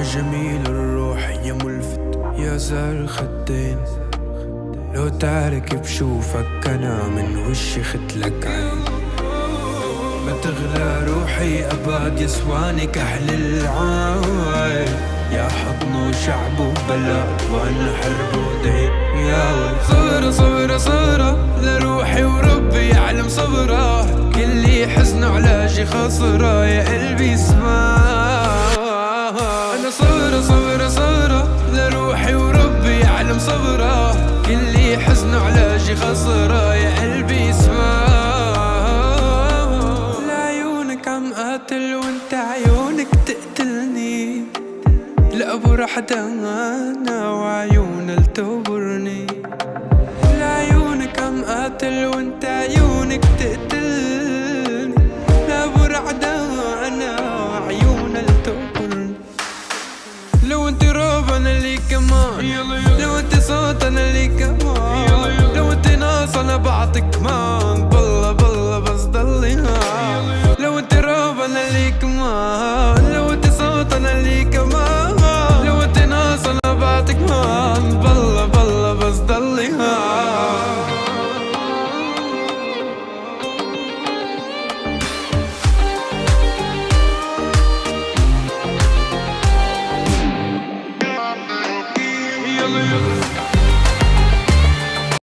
يا جميل الروح يا ملفت يا زار خدين، لو تعرك بشوفك أنا من وشي ختلك عين. ما تغلى روحي أباد يسواني كحل العاين، يا حضن وشعب وبلاد وأنا حرب ودين. يا صبرة صبرة صبرة لروحي وربي يعلم صبرة، كل حزن علاجي خسرة يا قلبي اسمع. أنا صبرة صبرة صبرة لروحي وربي يعلم صبرة، كل حزن علاجي خسرة يا قلبي اسمع. لعيونك عم قاتل وانت عيونك تقتلني، لأبو رح دانا وعيون التوبة